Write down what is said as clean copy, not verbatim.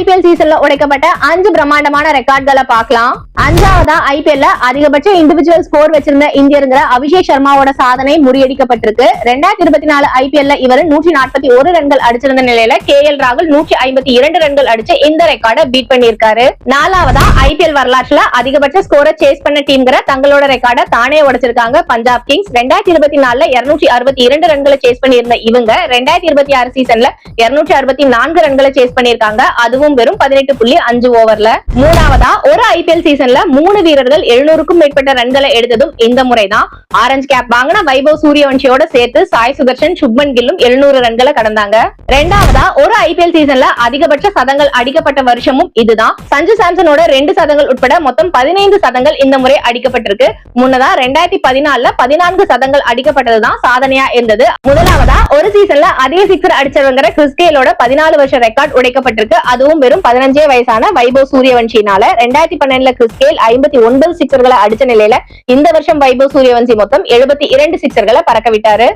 IPL சீசன்ல உடைக்கப்பட்ட 5 பிரம்மாண்டமான ரெக்கார்ட்களை பார்க்கலாம். அஞ்சாவதா ஐபிஎல்ல அதிகபட்ச இண்டிவிஜுவல் ஸ்கோர் வச்சிருந்த இந்தியருங்கிற அபிஷேக் சர்மாவோட சாதனை முறியடிக்கப்பட்டிருக்கு. 2024 ஐபிஎல்ல இவர் 141 ரன்கள் அடிச்சிருந்த நிலையில KL ராகுல் 152 ரன்கள் அடிச்சு இந்த ரெக்கார்டை பீட் பண்ணிருக்காரு. நாலாவதா ஐபிஎல் வரலாற்றுல அதிகபட்ச ஸ்கோரை சேஸ் பண்ண டீம்ங்கிற தங்களோட ரெக்கார்டை தானே உடைச்சிருக்காங்க பஞ்சாப் கிங்ஸ். 2024 262 ரன்களை சேஸ் பண்ணியிருந்த இவங்க 2026 சீசன்ல 264 ரன்களை சேஸ் பண்ணிருக்காங்க. அதுவும் வெறும் 18.5 ஓவர்ல. மூணாவதா ஒரு ஐபிஎல் சீசன்ல 3 வீரர்கள் 700க்கும் மேற்பட்ட ரன்களை எடுத்ததும் இந்த முறைதான். ஆரஞ்சு கேப் வாங்கின வைபவ் சூரியவன்ஷியோட சேர்த்து சாய் சுதர்ஷன், சுப்மன் கில்லும் 700 ரன்களை கடந்தாங்க. ரெண்டாவதா ஒரு ஐபிஎல் சீசன்ல அதிகபட்ச சதங்கள் அடிக்கப்பட்ட வருஷமும் இதுதான். சஞ்சு சாம்சனோட 2 சதங்கள் உட்பட மொத்தம் 15 சதங்கள் இந்த முறை அடிக்கப்பட்டிருக்கு. முன்னதா 2014 14 சதங்கள் அடிக்கப்பட்டதுதான் சாதனையா இருந்தது. முதலாவதா ஒரு சீசன்ல அதே சிக்ஸர் அடிச்சவங்கிற கிறிஸ் கெயிலோட 14 வருஷ ரெக்கார்ட் உடைக்கப்பட்டிருக்கு. அதுவும் வெறும் 15 வயசான வைபவ் சூரியவன்ஷினால. 2012 கிறிஸ் கெயில் 59 சிக்ஸர்களை அடிச்ச நிலையில இந்த வருஷம் வைபவ் சூரியவன்ஷி மொத்தம் 72 சிக்ஸர்களை பறக்க விட்டாரு.